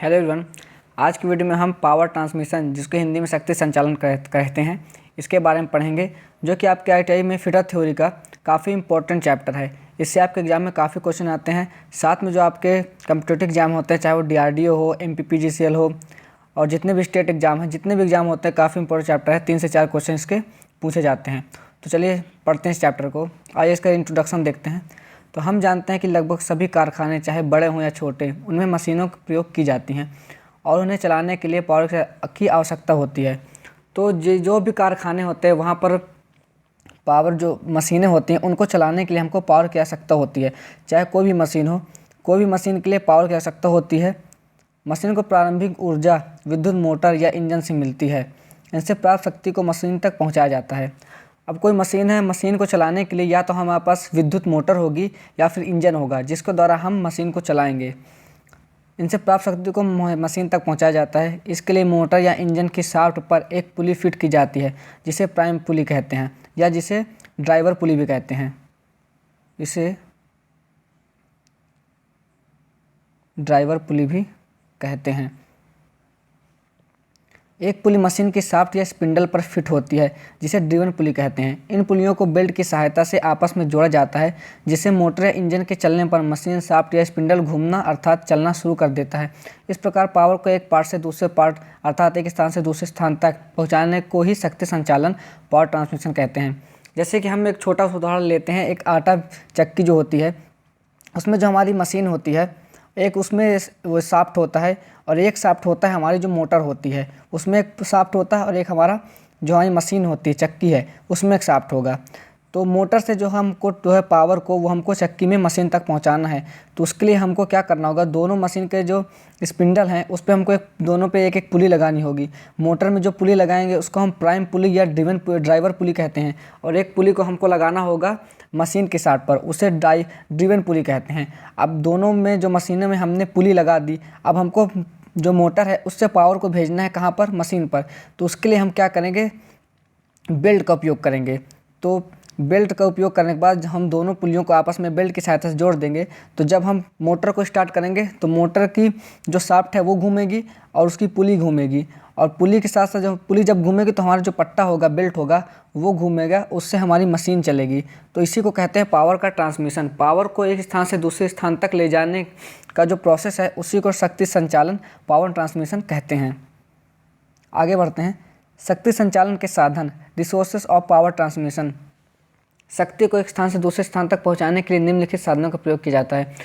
Hello everyone. आज की video में हम पावर ट्रांसमिशन, जिसको हिंदी में शक्ति संचालन कहते हैं, इसके बारे में पढ़ेंगे, जो कि आपके आईटीआई में फिटर थ्योरी का काफ़ी इंपॉर्टेंट चैप्टर है। इससे आपके एग्जाम में काफ़ी क्वेश्चन आते हैं। साथ में जो आपके कम्पिटिटिव एग्जाम होते हैं, चाहे वो डीआरडीओ हो, एमपीपीजीसीएल हो, और जितने भी स्टेट एग्जाम हैं, जितने भी एग्जाम होते हैं, काफ़ी इंपॉर्टेंट चैप्टर है। 3 से 4 क्वेश्चन इसके पूछे जाते हैं। तो चलिए पढ़ते हैं इस चैप्टर को। आइए इसका इंट्रोडक्शन देखते हैं। तो हम जानते हैं कि लगभग सभी कारखाने, चाहे बड़े हों या छोटे, उनमें मशीनों का प्रयोग की जाती हैं और उन्हें चलाने के लिए पावर की आवश्यकता होती है। तो जो भी कारखाने होते हैं, वहाँ पर पावर, जो मशीनें होती हैं, उनको चलाने के लिए हमको पावर की आवश्यकता होती है। चाहे कोई भी मशीन हो, कोई भी मशीन के लिए पावर की आवश्यकता होती है। मशीन को प्रारंभिक ऊर्जा विद्युत मोटर या इंजन से मिलती है। इनसे प्राप्त शक्ति को मशीन तक पहुँचाया जाता है। अब कोई मशीन है, मशीन को चलाने के लिए या तो हमारे पास विद्युत मोटर होगी या फिर इंजन होगा, जिसके द्वारा हम मशीन को चलाएंगे। इनसे प्राप्त शक्ति को मशीन तक पहुंचाया जाता है। इसके लिए मोटर या इंजन की शाफ्ट पर एक पुली फिट की जाती है, जिसे प्राइम पुली कहते हैं, या जिसे ड्राइवर पुली भी कहते हैं। इसे ड्राइवर पुली भी कहते हैं। एक पुली मशीन की शाफ्ट या स्पिंडल पर फिट होती है, जिसे ड्रिवन पुली कहते हैं। इन पुलियों को बेल्ट की सहायता से आपस में जोड़ा जाता है, जिससे मोटर या इंजन के चलने पर मशीन शाफ्ट या स्पिंडल घूमना अर्थात चलना शुरू कर देता है। इस प्रकार पावर को एक पार्ट से दूसरे पार्ट अर्थात एक स्थान से दूसरे स्थान तक पहुँचाने को ही शक्ति संचालन, पावर ट्रांसमिशन कहते हैं। जैसे कि हम एक छोटा सा उदाहरण लेते हैं। एक आटा चक्की जो होती है, उसमें जो हमारी मशीन होती है, एक उसमें वो शाफ्ट होता है और एक शाफ्ट होता है हमारी जो मोटर होती है, उसमें एक शाफ्ट होता है, और एक हमारा जो हमारी मशीन होती है, चक्की है, उसमें एक शाफ्ट होगा। तो मोटर से जो हमको जो है पावर को, वो हमको चक्की में मशीन तक पहुंचाना है। तो उसके लिए हमको क्या करना होगा, दोनों मशीन के जो स्पिंडल हैं, उस पर हमको दोनों पे एक एक पुली लगानी होगी। मोटर में जो पुली लगाएंगे उसको हम प्राइम पुली या ड्राइवर पुली कहते हैं, और एक पुली को हमको लगाना होगा मशीन के शाफ्ट पर, उसे ड्रिवन पुली कहते हैं। अब दोनों में जो मशीनों में हमने पुली लगा दी, अब हमको जो मोटर है उससे पावर को भेजना है कहाँ पर, मशीन पर। तो उसके लिए हम क्या करेंगे, बेल्ट का उपयोग करेंगे। तो बेल्ट का उपयोग करने के बाद हम दोनों पुलियों को आपस में बेल्ट की सहायता से जोड़ देंगे। तो जब हम मोटर को स्टार्ट करेंगे तो मोटर की जो शाफ्ट है वो घूमेगी और उसकी पुली घूमेगी, और पुली के साथ साथ जब पुली जब घूमेगी तो हमारा जो पट्टा होगा, बेल्ट होगा, वो घूमेगा, उससे हमारी मशीन चलेगी। तो इसी को कहते हैं पावर का ट्रांसमिशन। पावर को एक स्थान से दूसरे स्थान तक ले जाने का जो प्रोसेस है, उसी को शक्ति संचालन, पावर ट्रांसमिशन कहते हैं। आगे बढ़ते हैं। शक्ति संचालन के साधन, रिसोर्सेज ऑफ पावर ट्रांसमिशन। शक्ति को एक स्थान से दूसरे स्थान तक पहुंचाने के लिए निम्नलिखित साधनों का प्रयोग किया जाता है।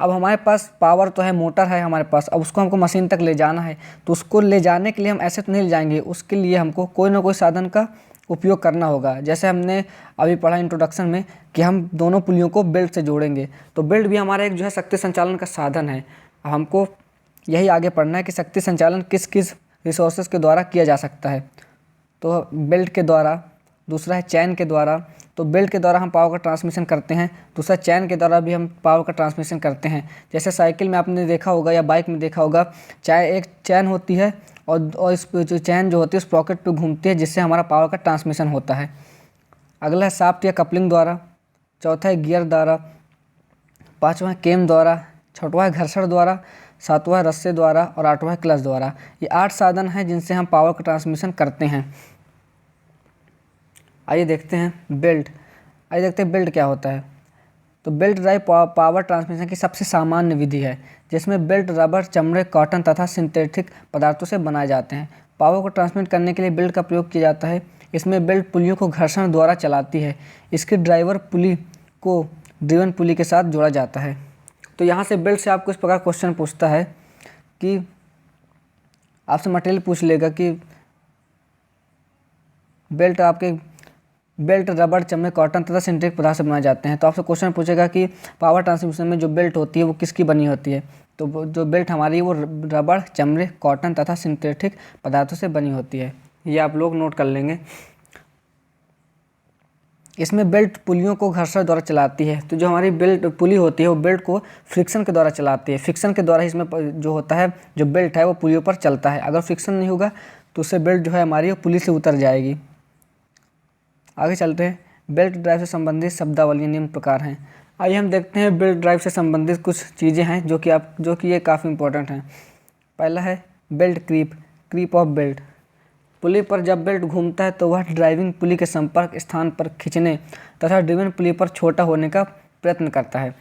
अब हमारे पास पावर तो है, मोटर है हमारे पास, अब उसको हमको मशीन तक ले जाना है। तो उसको ले जाने के लिए हम ऐसे तो नहीं ले जाएंगे, उसके लिए हमको कोई ना कोई साधन का उपयोग करना होगा। जैसे हमने अभी पढ़ा इंट्रोडक्शन में कि हम दोनों पुलियों को बेल्ट से जोड़ेंगे। तो बेल्ट भी हमारा एक जो है शक्ति संचालन का साधन है। हमको यही आगे पढ़ना है कि शक्ति संचालन किस किस रिसोर्सेज के द्वारा किया जा सकता है। तो बेल्ट के द्वारा, दूसरा है चैन के द्वारा। तो बेल्ट के द्वारा हम पावर का ट्रांसमिशन करते हैं, दूसरा चैन के द्वारा भी हम पावर का ट्रांसमिशन करते हैं। जैसे साइकिल में आपने देखा होगा या बाइक में देखा होगा, चाहे एक चैन होती है और इस जो चैन जो होती है उस पॉकेट पे घूमती है, जिससे हमारा पावर का ट्रांसमिशन होता है। अगला है शाफ्ट या कपलिंग द्वारा, चौथा है गियर द्वारा, पाँचवा है केम द्वारा, छठवां है घर्षण द्वारा, सातवां है रस्से द्वारा, और आठवां है क्लच द्वारा। ये 8 साधन हैं जिनसे हम पावर का ट्रांसमिशन करते हैं। आइए देखते हैं बेल्ट। आइए देखते हैं बेल्ट क्या होता है। तो बेल्ट ड्राइव पावर ट्रांसमिशन की सबसे सामान्य विधि है, जिसमें बेल्ट रबर, चमड़े, कॉटन तथा सिंथेटिक पदार्थों से बनाए जाते हैं। पावर को ट्रांसमिट करने के लिए बेल्ट का प्रयोग किया जाता है। इसमें बेल्ट पुलियों को घर्षण द्वारा चलाती है। इसकी ड्राइवर पुली को ड्रिवन पुली के साथ जोड़ा जाता है। तो यहाँ से बेल्ट से आपको इस प्रकार क्वेश्चन पूछता है कि आपसे मटेरियल पूछ लेगा कि बेल्ट रबर, चमड़े, कॉटन तथा सिंथेटिक पदार्थ से बनाए जाते हैं। तो आपसे क्वेश्चन पूछेगा कि पावर ट्रांसमिशन में जो बेल्ट होती है वो किसकी बनी होती है। तो जो बेल्ट हमारी है वो रबर, चमड़े, कॉटन तथा सिंथेटिक पदार्थों से बनी होती है। ये आप लोग नोट कर लेंगे। इसमें बेल्ट पुलियों को घर्षण द्वारा चलाती है। तो जो हमारी बेल्ट पुली होती है वो बेल्ट को फ्रिक्शन के द्वारा चलाती है। फ्रिक्शन के द्वारा इसमें जो होता है, जो बेल्ट है वो पुलियों पर चलता है। अगर फ्रिक्शन नहीं होगा तो उससे बेल्ट जो है हमारी वो पुली से उतर जाएगी। आगे चलते हैं। बेल्ट ड्राइव से संबंधित शब्दावली निम्न प्रकार हैं। आइए हम देखते हैं बेल्ट ड्राइव से संबंधित कुछ चीज़ें हैं जो कि ये काफ़ी इंपॉर्टेंट हैं। पहला है belt creep, creep of belt. Pulley पर जब बेल्ट घूमता है तो वह ड्राइविंग पुली के संपर्क स्थान पर खींचने तथा ड्रिवन पुली पर छोटा होने का प्रयत्न करता है।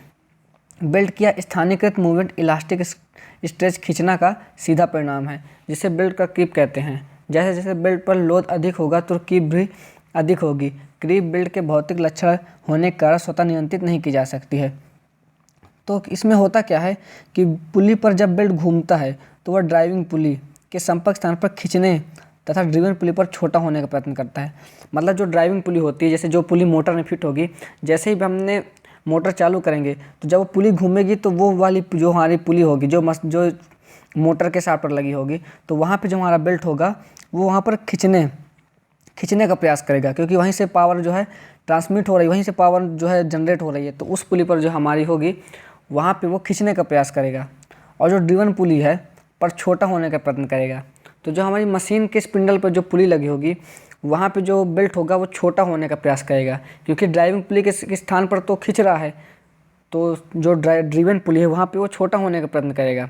बेल्ट किया स्थानीयकृत मूवमेंट इलास्टिक स्ट्रेच खींचना का सीधा परिणाम है, जिसे बेल्ट का क्रीप कहते हैं। जैसे जैसे बेल्ट पर लोड अधिक होगा तो क्रीप भी अधिक होगी। क्रीप बेल्ट के भौतिक लक्षण होने के कारण स्वतः नियंत्रित नहीं की जा सकती है। तो इसमें होता क्या है कि पुली पर जब बेल्ट घूमता है तो वह ड्राइविंग पुली के संपर्क स्थान पर खींचने तथा ड्रिवन पुली पर छोटा होने का प्रयत्न करता है। मतलब जो ड्राइविंग पुली होती है, जैसे जो पुली मोटर में फिट होगी, जैसे ही हमने मोटर चालू करेंगे तो जब वो पुली घूमेगी तो वो वाली जो हमारी पुली होगी जो मोटर के साथ पर लगी होगी, तो वहाँ पे जो हमारा बेल्ट होगा वो वहाँ पर खींचने का प्रयास करेगा, क्योंकि वहीं से पावर जो है ट्रांसमिट हो रही है, वहीं से पावर जो है जनरेट हो रही है। तो उस पुली पर जो हमारी होगी वहाँ पे वो खींचने का प्रयास करेगा, और जो ड्रिवन पुली है पर छोटा होने का प्रयत्न करेगा। तो जो हमारी मशीन के स्पिंडल पर जो पुली लगी होगी वहाँ पे जो बेल्ट होगा वो छोटा होने का प्रयास करेगा, क्योंकि ड्राइविंग पुली के स्थान पर तो खींच रहा है, तो जो ड्रिवन पुली है वहाँ पे वो छोटा होने का प्रयत्न करेगा।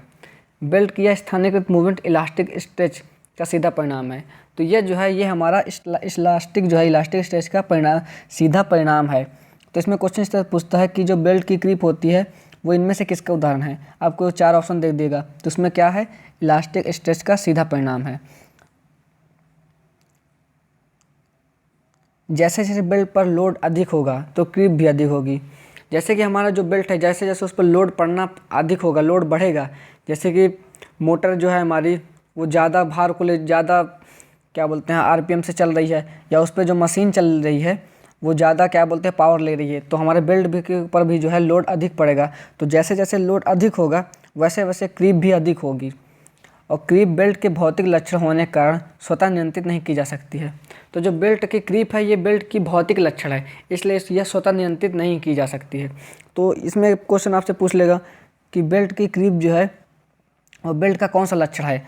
बेल्ट किया स्थानीयकृत मूवमेंट इलास्टिक स्ट्रेच का सीधा परिणाम है। तो ये जो है ये हमारा इलास्टिक स्ट्रेच का सीधा परिणाम है। तो इसमें क्वेश्चन इस तरह पूछता है कि जो बेल्ट की क्रीप होती है वो इनमें से किसका उदाहरण है। आपको 4 ऑप्शन दे देगा, तो उसमें क्या है, इलास्टिक स्ट्रेच का सीधा परिणाम है। जैसे जैसे बेल्ट पर लोड अधिक होगा तो क्रीप भी अधिक होगी। जैसे कि हमारा जो बेल्ट है जैसे जैसे उस पर लोड पड़ना अधिक होगा, लोड बढ़ेगा, जैसे कि मोटर जो है हमारी वो ज़्यादा भार को ले ज़्यादा क्या बोलते हैं आरपीएम से चल रही है, या उस पर जो मशीन चल रही है वो ज़्यादा क्या बोलते हैं पावर ले रही है, तो हमारे बेल्ट भी के ऊपर भी जो है लोड अधिक पड़ेगा। तो जैसे जैसे लोड अधिक होगा वैसे वैसे क्रीप भी अधिक होगी, और क्रीप बेल्ट के भौतिक लक्षण होने के कारण स्वतः नियंत्रित नहीं की जा सकती है। तो जो बेल्ट की क्रीप है ये बेल्ट की भौतिक लक्षण है, इसलिए यह स्वतः नियंत्रित नहीं की जा सकती है। तो इसमें क्वेश्चन आपसे पूछ लेगा कि बेल्ट की क्रीप जो है और बेल्ट का कौन सा लक्षण है।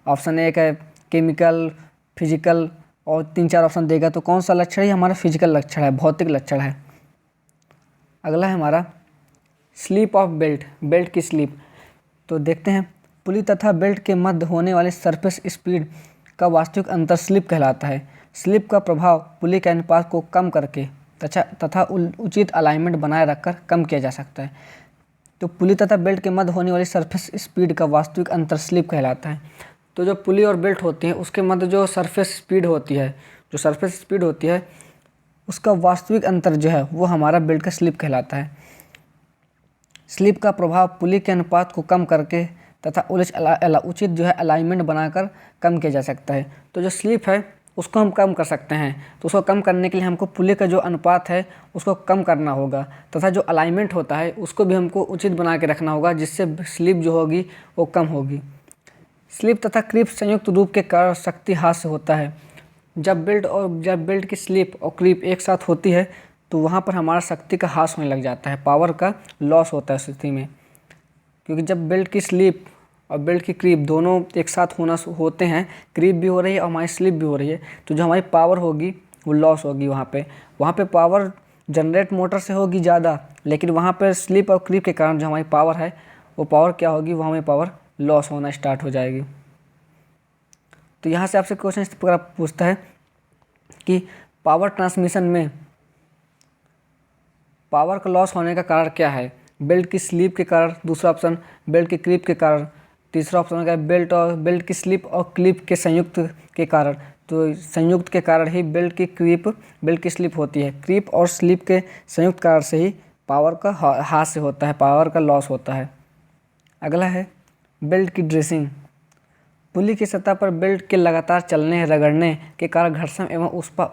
ऑप्शन एक है केमिकल, फिजिकल, और 3-4 ऑप्शन देगा। तो कौन सा लक्षण है, हमारा फिजिकल लक्षण है, भौतिक लक्षण है। अगला है हमारा स्लीप ऑफ बेल्ट, बेल्ट की स्लीप। तो देखते हैं, पुली तथा बेल्ट के मध्य होने वाले सरफेस स्पीड का वास्तविक अंतर स्लिप कहलाता है। स्लिप का प्रभाव पुली के अनुपात को कम करके तथा उचित अलाइनमेंट बनाए रखकर कम किया जा सकता है। तो पुली तथा बेल्ट के मध्य होने वाली सरफेस स्पीड का वास्तविक अंतर स्लिप कहलाता है। तो जो पुली और बेल्ट होती है उसके मध्य जो सरफेस स्पीड होती है, उसका वास्तविक अंतर जो है वो हमारा बेल्ट का स्लिप कहलाता है। स्लिप का प्रभाव पुली के अनुपात को कम करके तथा उचित जो है अलाइनमेंट बनाकर कम किया जा सकता है। तो जो स्लिप है उसको हम कम कर सकते हैं, तो उसको कम करने के लिए हमको पुली का जो अनुपात है उसको कम करना होगा, तथा जो अलाइनमेंट होता है उसको भी हमको उचित बना के रखना होगा, जिससे स्लिप जो होगी वो कम होगी। स्लिप तथा क्रीप संयुक्त रूप के कारण शक्ति ह्रास होता है। जब बेल्ट की स्लिप और क्रीप एक साथ होती है तो वहाँ पर हमारा शक्ति का ह्रास होने लग जाता है, पावर का लॉस होता है उस स्थिति में। क्योंकि जब बेल्ट की स्लिप और बेल्ट की क्रीप दोनों एक साथ होते हैं, क्रीप भी हो रही है और हमारी स्लिप भी हो रही है, तो जो हमारी पावर होगी वो लॉस होगी। वहाँ पे पावर जनरेट मोटर से होगी ज़्यादा, लेकिन वहाँ पर स्लिप और क्रीप के कारण जो हमारी पावर है वो पावर क्या होगी, वो हमें पावर लॉस होना स्टार्ट हो जाएगी। तो यहाँ से आपसे क्वेश्चन इस प्रकार पूछता है कि पावर ट्रांसमिशन में पावर का लॉस होने का कारण क्या है। बेल्ट की स्लिप के कारण, दूसरा ऑप्शन बेल्ट की क्रीप के कारण, तीसरा ऑप्शन होगा बेल्ट की स्लिप और क्लिप के संयुक्त के कारण। तो संयुक्त के कारण ही बेल्ट की स्लिप होती है। क्रीप और स्लिप के संयुक्त कारण से ही पावर का ह्रास होता है, पावर का लॉस होता है। अगला है बेल्ट की ड्रेसिंग। पुली की सतह पर बेल्ट के लगातार चलने रगड़ने के कारण घर्षण एवं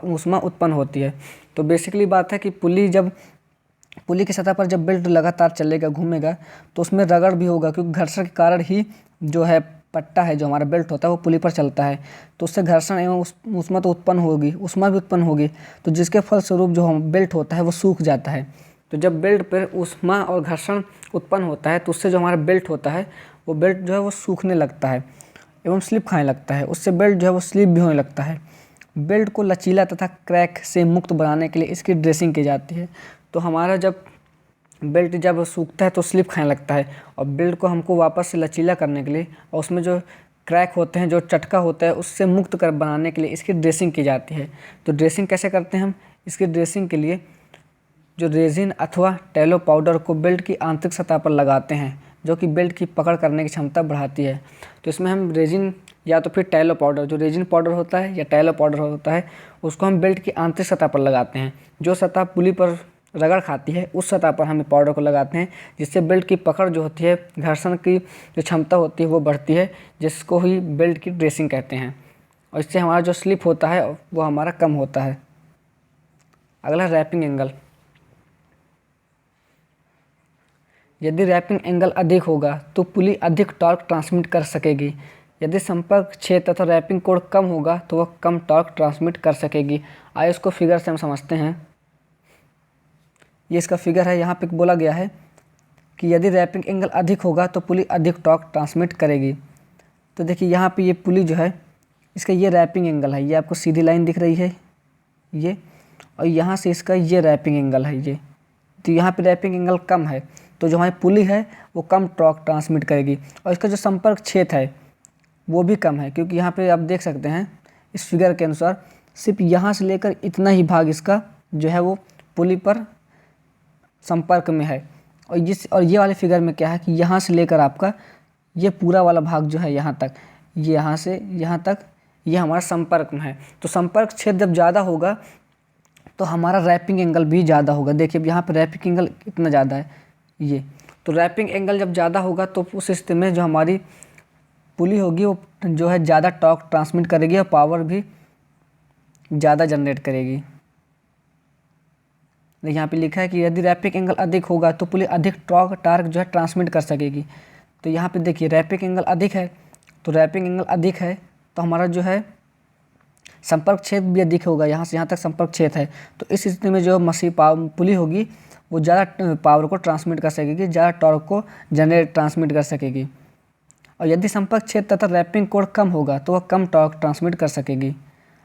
ऊष्मा उत्पन्न होती है। तो बेसिकली बात है कि पुली की सतह पर जब बेल्ट लगातार चलेगा, घूमेगा, तो उसमें रगड़ भी होगा, क्योंकि घर्षण के कारण ही जो है पट्टा है जो हमारा बेल्ट होता है वो पुली पर चलता है, तो उससे घर्षण एवं ऊष्मा तो उत्पन्न होगी, ऊष्मा भी उत्पन्न होगी, तो जिसके फलस्वरूप जो बेल्ट होता है वो सूख जाता है। तो जब बेल्ट पर ऊष्मा और घर्षण उत्पन्न होता है तो उससे जो हमारा बेल्ट होता है वो बेल्ट जो है वो सूखने लगता है एवं स्लिप खाने लगता है, उससे बेल्ट जो है वो स्लिप भी होने लगता है। बेल्ट को लचीला तथा क्रैक से मुक्त बनाने के लिए इसकी ड्रेसिंग की जाती है। तो हमारा जब बेल्ट सूखता है तो स्लिप खाने लगता है, और बेल्ट को हमको वापस से लचीला करने के लिए और उसमें जो क्रैक होते हैं, जो चटका होता है, उससे मुक्त कर बनाने के लिए इसकी ड्रेसिंग की जाती है। तो ड्रेसिंग कैसे करते हैं हम? इसकी ड्रेसिंग के लिए जो रेजिन अथवा टैलो पाउडर को बेल्ट की आंतरिक सतह पर लगाते हैं, जो कि बेल्ट की पकड़ करने की क्षमता बढ़ाती है। तो इसमें हम रेजिन या तो फिर टैलो पाउडर, जो रेजिन पाउडर होता है या टैलो पाउडर होता है, उसको हम बेल्ट की आंतरिक सतह पर लगाते हैं। जो सतह पुली पर रगड़ खाती है उस सतह पर हम पाउडर को लगाते हैं, जिससे बेल्ट की पकड़ जो होती है, घर्षण की जो क्षमता होती है वो बढ़ती है, जिसको ही बेल्ट की ड्रेसिंग कहते हैं। और इससे हमारा जो स्लिप होता है वो हमारा कम होता है। अगला रैपिंग एंगल। यदि रैपिंग एंगल अधिक होगा तो पुली अधिक टॉर्क ट्रांसमिट कर सकेगी। यदि संपर्क क्षेत्र तथा रैपिंग कोण कम होगा तो वह कम टॉर्क ट्रांसमिट कर सकेगी। आइए इसको फिगर से हम समझते हैं। ये इसका फिगर है। यहाँ पे बोला गया है कि यदि रैपिंग एंगल अधिक होगा तो पुली अधिक टॉर्क ट्रांसमिट करेगी। तो देखिए यहाँ पे ये पुली जो है, इसका ये रैपिंग एंगल है, ये आपको सीधी लाइन दिख रही है ये, और यहाँ से इसका ये रैपिंग एंगल है ये। तो यहाँ पे रैपिंग एंगल कम है तो जो हमारी पुली है वो कम टॉर्क ट्रांसमिट करेगी। और इसका जो संपर्क क्षेत्र है वो भी कम है, क्योंकि यहाँ पे आप देख सकते हैं इस फिगर के अनुसार सिर्फ यहाँ से लेकर इतना ही भाग इसका जो है वो पुली पर संपर्क में है। और ये वाले फिगर में क्या है कि यहाँ से लेकर आपका ये पूरा वाला भाग जो है यहाँ तक, ये यहाँ से यहाँ तक ये हमारा संपर्क में है। तो संपर्क क्षेत्र जब ज़्यादा होगा तो हमारा रैपिंग एंगल भी ज़्यादा होगा। देखिए अब यहाँ पर रैपिंग एंगल कितना ज़्यादा है ये। तो रैपिंग एंगल जब ज़्यादा होगा तो उस स्थिति में जो हमारी पुली होगी वो जो है ज़्यादा टॉर्क ट्रांसमिट करेगी और पावर भी ज़्यादा जनरेट करेगी। यहाँ पे लिखा है कि यदि रैपिंग एंगल अधिक होगा तो पुली अधिक टार्क जो है ट्रांसमिट कर सकेगी। तो यहाँ पे देखिए रैपिंग एंगल अधिक है, तो रैपिंग एंगल अधिक है तो हमारा जो है संपर्क क्षेत्र भी अधिक होगा। यहाँ से यहाँ तक संपर्क क्षेत्र है, तो इस स्थिति में जो पुली होगी वो ज़्यादा पावर को ट्रांसमिट कर सकेगी, ज़्यादा टॉर्क को ट्रांसमिट कर सकेगी। और यदि संपर्क क्षेत्र तथा रैपिंग कोण कम होगा तो वह कम टॉर्क ट्रांसमिट कर सकेगी।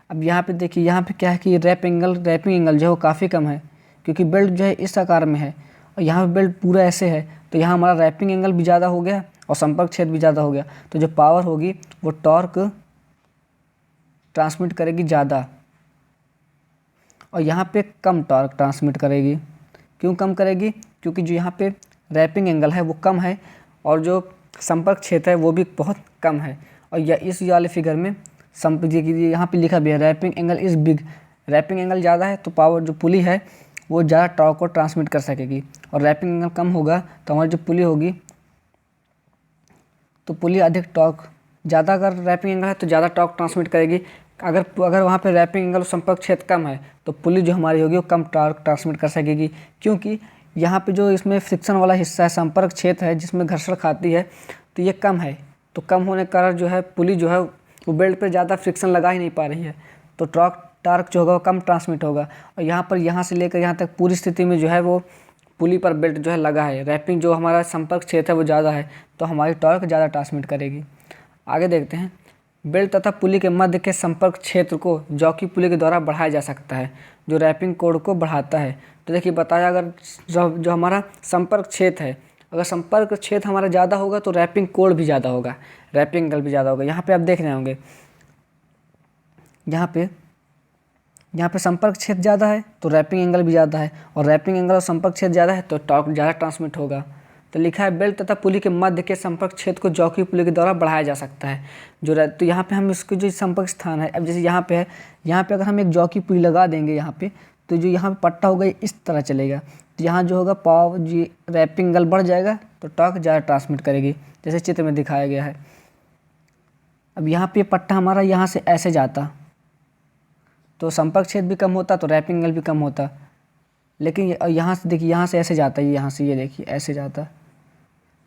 अब यहाँ पे देखिए, यहाँ पे क्या है कि रैपिंग एंगल जो है वो काफ़ी कम है, क्योंकि बेल्ट जो है इस आकार में है और यहाँ पे बेल्ट पूरा ऐसे है, तो यहाँ हमारा रैपिंग एंगल भी ज़्यादा हो गया और संपर्क क्षेत्र भी ज़्यादा हो गया। तो जो पावर होगी वो टॉर्क ट्रांसमिट करेगी ज़्यादा, और यहाँ पे कम टॉर्क ट्रांसमिट करेगी। क्यों कम करेगी? क्योंकि जो यहाँ पे रैपिंग एंगल है वो कम है और जो संपर्क क्षेत्र है वो भी बहुत कम है। और यह इस वाले फिगर में यहाँ पे लिखा भी है wrapping angle is big. Wrapping angle ज़्यादा है तो पावर जो पुली है वो ज़्यादा टॉर्क को ट्रांसमिट कर सकेगी, और रैपिंग एंगल कम होगा तो हमारी जो पुली होगी तो पुली अधिक टॉर्क, ज़्यादा अगर रैपिंग एंगल है तो ज़्यादा टॉर्क ट्रांसमिट करेगी। अगर वहाँ पे रैपिंग एंगल और संपर्क क्षेत्र कम है तो पुली जो हमारी होगी वो कम टॉर्क ट्रांसमिट कर सकेगी, क्योंकि यहाँ पे जो इसमें फ्रिक्शन वाला हिस्सा है, संपर्क क्षेत्र है जिसमें घर्षण खाती है, तो ये कम है। तो कम होने के कारण जो है पुली जो है वो बेल्ट पे ज़्यादा फ्रिक्शन लगा ही नहीं पा रही है, तो टॉर्क जो होगा वो कम ट्रांसमिट होगा। और यहाँ से लेकर यहाँ तक पूरी स्थिति में जो है वो पुली पर बेल्ट जो है लगा है। रैपिंग जो हमारा संपर्क क्षेत्र है वो ज़्यादा है तो हमारी टॉर्क ज़्यादा ट्रांसमिट करेगी। आगे देखते हैं। बेल्ट तथा पुली के मध्य के संपर्क क्षेत्र को जॉकी पुली के द्वारा बढ़ाया जा सकता है, जो रैपिंग कोण को बढ़ाता है। तो देखिए बताया, अगर जो हमारा संपर्क क्षेत्र है, अगर संपर्क क्षेत्र हमारा ज़्यादा होगा तो रैपिंग कोण भी ज़्यादा होगा, रैपिंग एंगल भी ज़्यादा होगा। यहाँ पे आप देख रहे होंगे, यहाँ पे संपर्क क्षेत्र ज़्यादा है तो रैपिंग एंगल भी ज़्यादा है, और रैपिंग एंगल और संपर्क क्षेत्र ज़्यादा है तो टॉर्क ज़्यादा ट्रांसमिट होगा। तो लिखा है बेल्ट तथा पुली के मध्य के संपर्क क्षेत्र को जॉकी पुली के द्वारा बढ़ाया जा सकता है। तो यहाँ पे हम इसको जो संपर्क स्थान है, अब जैसे यहाँ पे है, यहाँ पे अगर हम एक जॉकी पुली लगा देंगे यहाँ पे, तो जो यहाँ पे पट्टा होगा इस तरह चलेगा, तो यहाँ जो होगा पावर जी रैपिंग एंगल बढ़ जाएगा तो टॉर्क ज़्यादा ट्रांसमिट करेगी, जैसे चित्र में दिखाया गया है। अब यहाँ पे पट्टा हमारा यहाँ से ऐसे जाता तो संपर्क क्षेत्र भी कम होता तो रैपिंग एंगल भी कम होता, लेकिन यहाँ से देखिए, यहाँ से ऐसे जाता है, यहाँ से ये देखिए ऐसे जाता।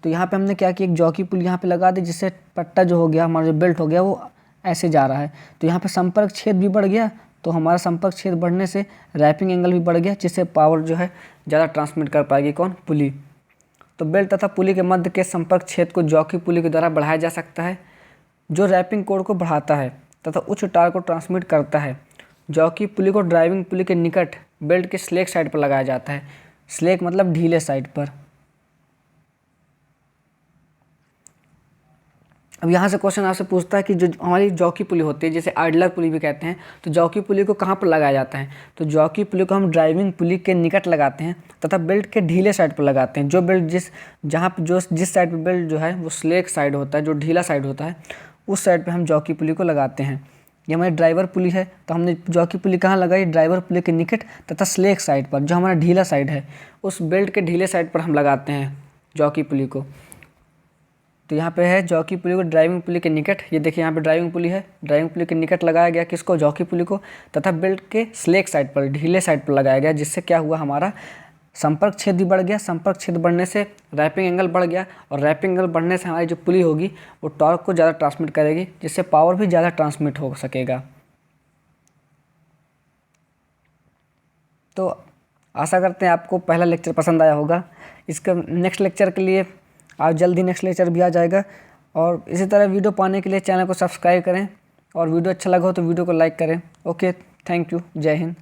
तो यहाँ पे हमने क्या किया, एक जॉकी पुल यहाँ पे लगा दी, जिससे पट्टा जो हो गया हमारा जो बेल्ट हो गया वो ऐसे जा रहा है। तो यहाँ पे संपर्क क्षेत्र भी बढ़ गया, तो हमारा संपर्क क्षेत्र बढ़ने से रैपिंग एंगल भी बढ़ गया, जिससे पावर जो है ज़्यादा ट्रांसमिट कर पाएगी कौन? पुली। तो बेल्ट तथा पुली के मध्य के संपर्क क्षेत्र को जॉकी पुली के द्वारा बढ़ाया जा सकता है, जो रैपिंग कोण को बढ़ाता है तथा उच्च टॉर्क को ट्रांसमिट करता है। जॉकी पुली को ड्राइविंग पुली के निकट बेल्ट के स्लेक साइड पर लगाया जाता है। स्लेक मतलब ढीले साइड पर। अब यहाँ से क्वेश्चन आपसे पूछता है कि जो हमारी जॉकी पुली होती है, जिसे आइडलर पुली भी कहते हैं, तो जॉकी पुली को कहाँ पर लगाया जाता है? तो जॉकी पुली को हम ड्राइविंग पुली के निकट लगाते हैं तथा बेल्ट के ढीले साइड पर लगाते हैं। जो बेल्ट जिस साइड पर बेल्ट जो है वो स्लेक साइड होता है, जो ढीला साइड होता है, उस साइड पर हम जॉकी पुली को लगाते हैं। ये हमारी ड्राइवर पुली है, तो हमने जॉकी पुली कहाँ लगाई? ड्राइवर पुली के निकट तथा स्लेक साइड पर, जो हमारा ढीला साइड है, उस बेल्ट के ढीले साइड पर हम लगाते हैं जॉकी पुली को। तो यहाँ पे है जॉकी पुली को ड्राइविंग पुली के निकट, ये देखिए यहाँ पे ड्राइविंग पुली है, ड्राइविंग पुली के निकट लगाया गया किसको? जॉकी पुली को, तथा बेल्ट के स्लेक साइड पर, ढीले साइड पर लगाया गया, जिससे क्या हुआ? हमारा संपर्क छेद भी बढ़ गया। संपर्क छेद बढ़ने से रैपिंग एंगल बढ़ गया, और रैपिंग एंगल बढ़ने से हमारी जो पुली होगी वो टॉर्क को ज़्यादा ट्रांसमिट करेगी, जिससे पावर भी ज़्यादा ट्रांसमिट हो सकेगा। तो आशा करते हैं आपको पहला लेक्चर पसंद आया होगा। इसका नेक्स्ट लेक्चर के लिए आज जल्दी नेक्स्ट लेक्चर भी आ जाएगा, और इसी तरह वीडियो पाने के लिए चैनल को सब्सक्राइब करें, और वीडियो अच्छा लगा हो तो वीडियो को लाइक करें। ओके, थैंक यू, जय हिंद।